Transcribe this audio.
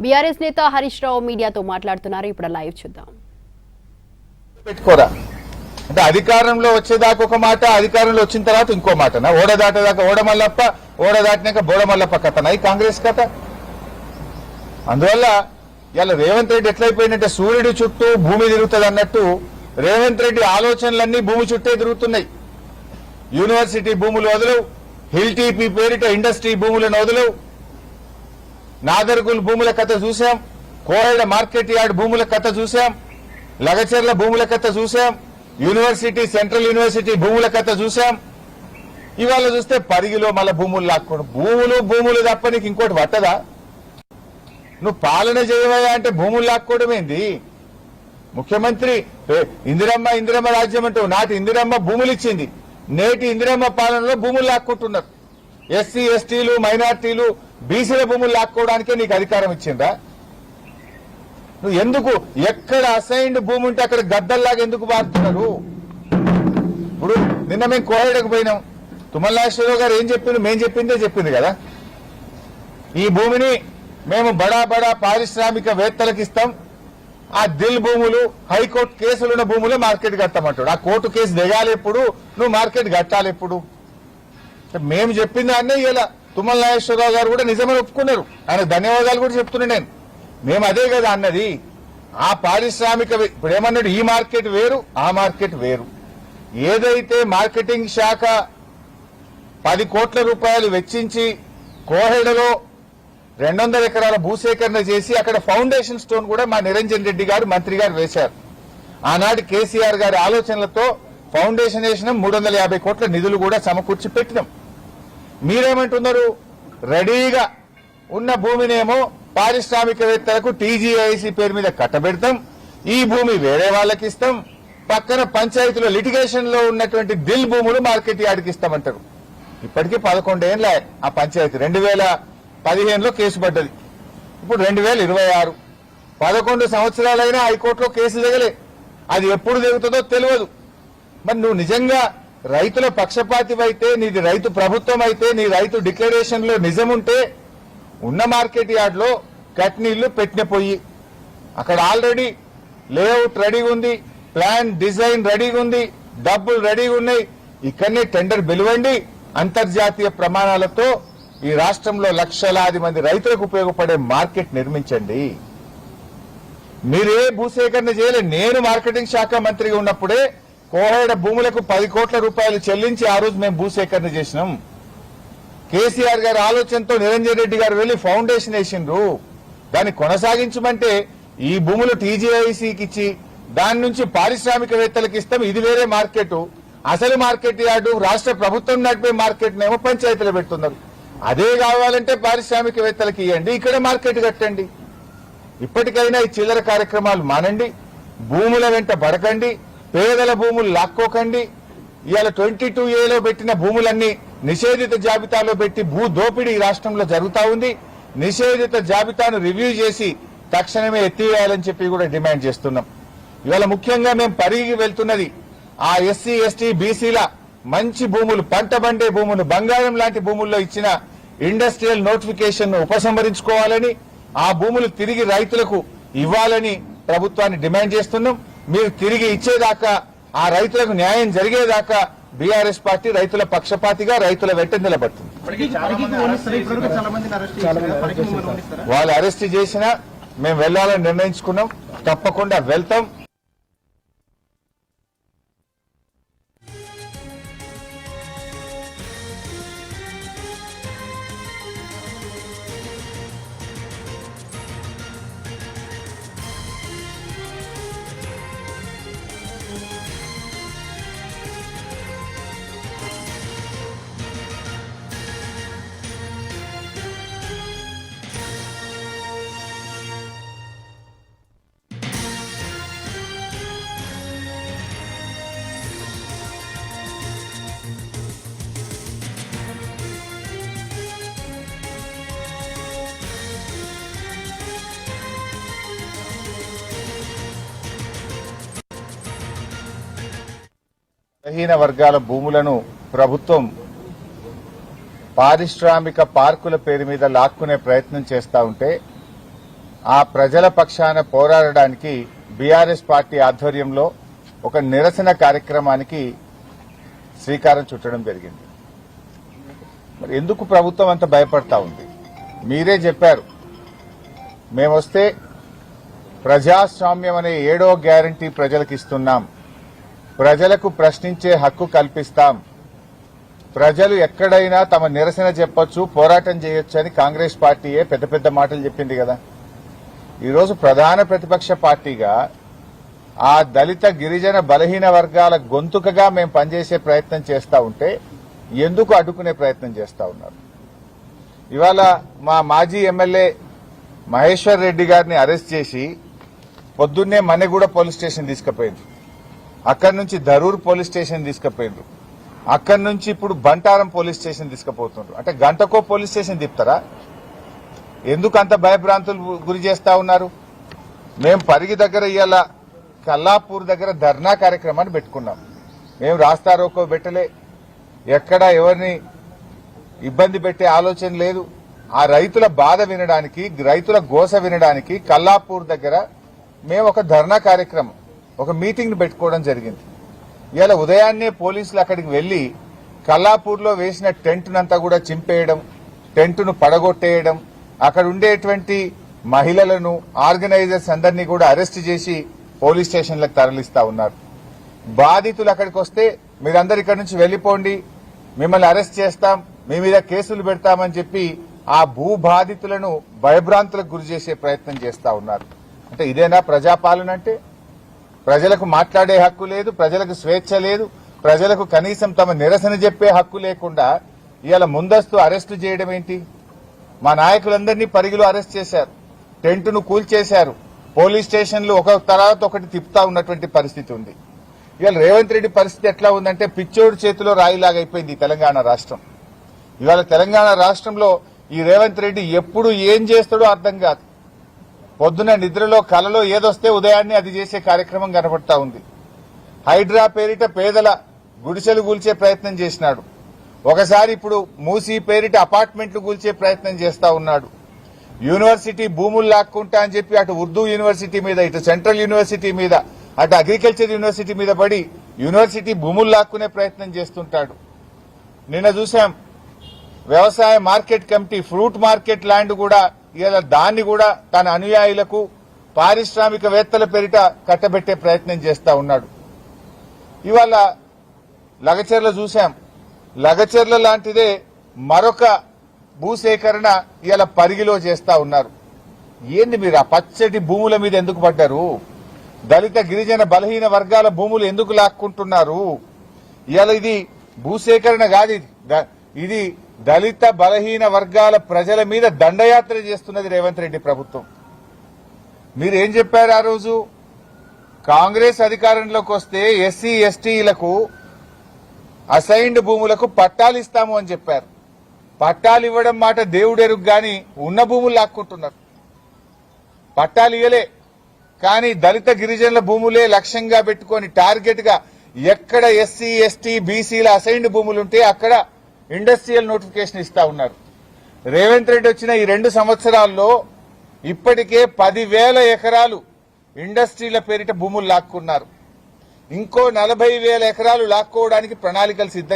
BRS నేత హరీష్ రావు మీడియాతో మాట్లాడుతున్నారు. ఇప్పుడు లైవ్ చూద్దాం. పెట్టుకోరా అంటే అధికారంలో వచ్చేదాకా ఒక మాట, అధికారంలో వచ్చిన తర్వాత ఇంకో మాటనా? ఓడ దాటేదాకా ఓడమల్లప్ప, ఓడ దాటినాక బోడమల్లప్ప కథనా ఈ కాంగ్రెస్ కథ? అందువల్ల ఇలా రేవంత్ రెడ్డి ఎట్లయిపోయిందంటే సూర్యుడి చుట్టూ భూమి తిరుగుతుంది అన్నట్టు రేవంత్ రెడ్డి ఆలోచనలన్నీ భూమి చుట్టే తిరుగుతున్నాయి. యూనివర్సిటీ భూములు వదలవు, హిల్ టీపీ పేరిట ఇండస్ట్రీ భూములను వదలవు, నాదర్గుల్ భూముల కథ చూశాం, కోహెడ మార్కెట్ యార్డ్ భూముల కథ చూశాం, లగచర్ల భూముల కథ చూశాం, యూనివర్సిటీ సెంట్రల్ యూనివర్సిటీ భూముల కథ చూశాం. ఇవాళ చూస్తే పరిగిలో మళ్ళీ భూములు లాక్కోవడం. భూములు తప్ప నీకు ఇంకోటి పట్టదా? నువ్వు పాలన చేయవయా అంటే భూములు లాక్కోవడం ఏంది? ముఖ్యమంత్రి ఇందిరమ్మ రాజ్యం అంటూ నాటి ఇందిరమ్మ భూములు ఇచ్చింది, నేటి ఇందిరమ్మ పాలనలో భూములు లాక్కుంటున్నారు. ఎస్సీ ఎస్టీలు మైనార్టీలు బీసీల భూములు లాక్కోవడానికే నీకు అధికారం ఇచ్చిందా? నువ్వు ఎందుకు ఎక్కడ అసైన్డ్ భూమి ఉంటే అక్కడ గద్దల్లాగా ఎందుకు మారుతున్నారు? ఇప్పుడు నిన్న మేము కోహెడకు పోయినాం, తుమ్మల నాగేశ్వరరావు గారు ఏం చెప్పింది? మేం చెప్పింది కదా, ఈ భూమిని మేము బడా పారిశ్రామికవేత్తలకు ఇస్తాం, ఆ దిల్ భూములు హైకోర్టు కేసులున్న భూములు మార్కెట్ కట్టమంటాడు. ఆ కోర్టు కేసు దిగాలి ఎప్పుడు, నువ్వు మార్కెట్ కట్టాలి ఎప్పుడు? మేము చెప్పింది అన్నీ ఇలా తుమ్మల నాగేశ్వరరావు గారు కూడా నిజమని ఒప్పుకున్నారు. ఆయన ధన్యవాదాలు కూడా చెప్తున్నా నేను. మేము అదే కదా అన్నది. ఆ పారిశ్రామిక ఇప్పుడు ఏమన్నాడు, ఈ మార్కెట్ వేరు ఆ మార్కెట్ వేరు. ఏదైతే మార్కెటింగ్ శాఖ 10 కోట్ల రూపాయలు వెచ్చించి కోహెడలో 200 ఎకరాల భూసేకరణ చేసి అక్కడ ఫౌండేషన్ స్టోన్ కూడా మా నిరంజన్ రెడ్డి గారు మంత్రి గారు వేశారు. ఆనాటి కేసీఆర్ గారి ఆలోచనలతో ఫౌండేషన్ వేసిన 350 కోట్ల నిధులు కూడా సమకూర్చి పెట్టినాం. మీరేమంటున్నారు? రెడీగా ఉన్న భూమినేమో పారిశ్రామికవేత్తలకు టీజీఐసీ పేరు మీద కట్టబెడతాం, ఈ భూమి వేరే వాళ్ళకి ఇస్తాం, పక్కన పంచాయతీలో లిటిగేషన్ లో ఉన్నటువంటి దిల్ భూములు మార్కెట్ యార్డ్కి ఇస్తామంటారు. ఇప్పటికీ 11 ఏళ్ళ ఆ పంచాయతీ 2015లో కేసు పడ్డది, ఇప్పుడు 2026 11 సంవత్సరాలైనా హైకోర్టులో కేసు దిగలే. అది ఎప్పుడు దిగుతుందో తెలియదు. మరి నువ్వు నిజంగా రైతుల పక్షపాతివైతే, నీది రైతు ప్రభుత్వం అయితే, నీ రైతు డిక్లరేషన్ లో నిజం ఉంటే ఉన్న మార్కెట్ యార్డ్ లో కట్నీళ్లు పెట్టిన పోయి అక్కడ ఆల్రెడీ లేఅవుట్ రెడీగా ఉంది, ప్లాన్ డిజైన్ రెడీగా ఉంది, డబ్బులు రెడీగా ఉన్నాయి. ఇక్కడనే టెండర్ పిలువండి, అంతర్జాతీయ ప్రమాణాలతో ఈ రాష్ట్రంలో లక్షలాది మంది రైతులకు ఉపయోగపడే మార్కెట్ నిర్మించండి. మీరే భూసేకరణ చేయలే. నేను మార్కెటింగ్ శాఖ మంత్రిగా ఉన్నప్పుడే కోహెడ భూములకు 10 కోట్ల రూపాయలు చెల్లించి ఆ రోజు మేము భూసేకరణ చేసినాం. కేసీఆర్ గారి ఆలోచనతో నిరంజన్ రెడ్డి గారు వెళ్లి ఫౌండేషన్ వేసిండ్రు. దాన్ని కొనసాగించమంటే ఈ భూములు టీజీఐసీకి ఇచ్చి దాని నుంచి పారిశ్రామికవేత్తలకు ఇస్తాం, ఇది వేరే మార్కెట్. అసలు మార్కెట్ యార్డు రాష్ట్ర ప్రభుత్వం నడిపే మార్కెట్ నేమో పంచాయతీలో పెడుతున్నారు. అదే కావాలంటే పారిశ్రామికవేత్తలకు ఇవ్వండి, ఇక్కడ మార్కెట్ కట్టండి. ఇప్పటికైనా ఈ చిల్లర కార్యక్రమాలు మానండి, భూముల వెంట పడకండి, పేదల భూములు లాక్కోకండి. ఇవాళ 22A పెట్టిన భూములన్నీ నిషేధిత జాబితాలో పెట్టి భూ దోపిడీ ఈ రాష్ట్రంలో జరుగుతా ఉంది. నిషేధిత జాబితాను రివ్యూ చేసి తక్షణమే ఎత్తివేయాలని చెప్పి కూడా డిమాండ్ చేస్తున్నాం. ఇవాళ ముఖ్యంగా మేము పరిగి వెళ్తున్నది ఆ ఎస్సీ ఎస్టీ బీసీల మంచి భూములు, పంట పండే భూములు, బంగారం లాంటి భూముల్లో ఇచ్చిన ఇండస్ట్రియల్ నోటిఫికేషన్ ను ఉపసంహరించుకోవాలని, ఆ భూములు తిరిగి రైతులకు ఇవ్వాలని ప్రభుత్వాన్ని డిమాండ్ చేస్తున్నాం. మీరు తిరిగి ఇచ్చేదాకా, ఆ రైతులకు న్యాయం జరిగేదాకా బీఆర్ఎస్ పార్టీ రైతుల పక్షపాతిగా రైతుల వెంట నిలబడుతుంది. వాళ్ళు అరెస్ట్ చేసినా మేము వెళ్లాలని నిర్ణయించుకున్నాం, తప్పకుండా వెళ్తాం. బలహీన వర్గాల భూములను ప్రభుత్వం పారిశ్రామిక పార్కుల పేరు మీద లాక్కునే ప్రయత్నం చేస్తా ఉంటే ఆ ప్రజల పక్షాన పోరాడడానికి బీఆర్ఎస్ పార్టీ ఆధ్వర్యంలో ఒక నిరసన కార్యక్రమానికి శ్రీకారం చుట్టడం జరిగింది. మరి ఎందుకు ప్రభుత్వం అంత భయపడతా ఉంది? మీరే చెప్పారు, మేమొస్తే ప్రజాస్వామ్యం అనే 7వ గ్యారంటీ ప్రజలకు ఇస్తున్నాం, ప్రజలకు ప్రశ్నించే హక్కు కల్పిస్తాం, ప్రజలు ఎక్కడైనా తమ నిరసన చెప్పొచ్చు, పోరాటం చేయొచ్చు అని కాంగ్రెస్ పార్టీయే పెద్ద పెద్ద మాటలు చెప్పింది కదా. ఈరోజు ప్రధాన ప్రతిపక్ష పార్టీగా ఆ దళిత గిరిజన బలహీన వర్గాల గొంతుకగా మేము పనిచేసే ప్రయత్నం చేస్తా ఉంటే ఎందుకు అడ్డుకునే ప్రయత్నం చేస్తా ఉన్నారు? ఇవాళ మా మాజీ ఎమ్మెల్యే మహేశ్వర్ రెడ్డి గారిని అరెస్ట్ చేసి పొద్దున్నే మన్నెగూడ పోలీస్ స్టేషన్ తీసుకుపోయింది, అక్కడి నుంచి ధరూర్ పోలీస్ స్టేషన్ తీసుకుపోయిండ్రు, అక్కడి నుంచి ఇప్పుడు బంటారం పోలీస్ స్టేషన్ తీసుకుపోతుండ్రు. అంటే గంటకో పోలీస్ స్టేషన్ తిప్పుతారా? ఎందుకు అంత భయభ్రాంతులు గురి చేస్తా ఉన్నారు? మేము పరిగి దగ్గర ఇవాళ కల్లాపూర్ దగ్గర ధర్నా కార్యక్రమాన్ని పెట్టుకున్నాం. మేము రాస్తా రోకో పెట్టలే, ఎక్కడ ఎవరిని ఇబ్బంది పెట్టే ఆలోచన లేదు. ఆ రైతుల బాధ వినడానికి, రైతుల గోస వినడానికి కల్లాపూర్ దగ్గర మేము ఒక ధర్నా కార్యక్రమం, ఒక మీటింగ్ పెట్టుకోవడం జరిగింది. ఇవాళ ఉదయాన్నే పోలీసులు అక్కడికి వెళ్లి కల్లాపూర్లో వేసిన టెంట్నంతా కూడా చింపేయడం, టెంట్ను పడగొట్టేయడం, అక్కడ ఉండేటువంటి మహిళలను, ఆర్గనైజర్స్ అందరినీ కూడా అరెస్ట్ చేసి పోలీస్ స్టేషన్లకు తరలిస్తా ఉన్నారు. బాధితులు అక్కడికి వస్తే మీరందరు ఇక్కడి నుంచి వెళ్లిపోండి, మిమ్మల్ని అరెస్ట్ చేస్తాం, మీ మీద కేసులు పెడతామని చెప్పి ఆ భూ బాధితులను భయభ్రాంతులకు గురి చేసే ప్రయత్నం చేస్తా ఉన్నారు. అంటే ఇదేనా ప్రజాపాలన? అంటే ప్రజలకు మాట్లాడే హక్కు లేదు, ప్రజలకు స్వేచ్ఛ లేదు, ప్రజలకు కనీసం తమ నిరసన చెప్పే హక్కు లేకుండా ఇవాళ ముందస్తు అరెస్టు చేయడం ఏంటి? మా నాయకులందరినీ పరిగిలో అరెస్ట్ చేశారు, టెంటును కూల్చేశారు, పోలీస్ స్టేషన్లు ఒక తర్వాత ఒకటి తిప్పుతా ఉన్నటువంటి పరిస్థితి ఉంది. ఇవాళ రేవంత్ రెడ్డి పరిస్థితి ఎట్లా ఉందంటే పిచ్చోడు చేతిలో రాయిలాగా అయిపోయింది తెలంగాణ రాష్ట్రం. ఇవాళ తెలంగాణ రాష్ట్రంలో ఈ రేవంత్ రెడ్డి ఎప్పుడు ఏం చేస్తాడో అర్థం కాదు. పొద్దున నిద్రలో కలలో ఏదొస్తే ఉదయాన్నే అది చేసే కార్యక్రమం కనబడతా ఉంది. హైడ్రా పేరిట పేదల గుడిసెలు కూల్చే ప్రయత్నం చేసినాడు. ఒకసారి ఇప్పుడు మూసీ పేరిట అపార్ట్మెంట్లు కూల్చే ప్రయత్నం చేస్తా ఉన్నాడు. యూనివర్సిటీ భూములు లాక్కుంటా అని చెప్పి అటు ఉర్దూ యూనివర్సిటీ మీద, ఇటు సెంట్రల్ యూనివర్సిటీ మీద, అటు అగ్రికల్చర్ యూనివర్సిటీ మీద పడి యూనివర్సిటీ భూములు లాక్కునే ప్రయత్నం చేస్తుంటాడు. నిన్న చూసాం వ్యవసాయ market committee, fruit market land కూడా ఇలా దాన్ని కూడా తన అనుయాయులకు, పారిశ్రామికవేత్తల పేరిట కట్టబెట్టే ప్రయత్నం చేస్తా ఉన్నాడు. ఇవాళ లగచర్ల చూశాం, లగచర్ల లాంటిదే మరొక భూసేకరణ ఇలా పరిగిలో చేస్తా ఉన్నారు. ఏంది మీరు ఆ పచ్చటి భూముల మీద ఎందుకు పడ్డారు? దళిత గిరిజన బలహీన వర్గాల భూములు ఎందుకు లాక్కుంటున్నారు? ఇవాళ ఇది భూసేకరణ కాదు, ఇది దళిత బలహీన వర్గాల ప్రజల మీద దండయాత్ర చేస్తున్నది రేవంత్ రెడ్డి ప్రభుత్వం. మీరేం చెప్పారు ఆ రోజు? కాంగ్రెస్ అధికారంలోకి వస్తే ఎస్సీ ఎస్టీలకు అసైన్డ్ భూములకు పట్టాలు ఇస్తాము అని చెప్పారు. పట్టాలు ఇవ్వడం మాట దేవుడెరుగు గాని ఉన్న భూములు లాక్కుంటున్నారు. పట్టాలు ఇవ్వలే, కానీ దళిత గిరిజనుల భూములే లక్ష్యంగా పెట్టుకుని టార్గెట్ గా ఎక్కడ ఎస్సీ ఎస్టీ బీసీల అసైన్డ్ భూములుంటే అక్కడ ఇండస్ట్రియల్ నోటిఫికేషన్ ఇస్తా ఉన్నారు. రేవంత్ రెడ్డి వచ్చిన ఈ 2 సంవత్సరాల్లో ఇప్పటికే 10,000 ఎకరాలు ఇండస్ట్రీల పేరిట భూములు లాక్కున్నారు. ఇంకో 40,000 ఎకరాలు లాక్కోవడానికి ప్రణాళికలు సిద్ధం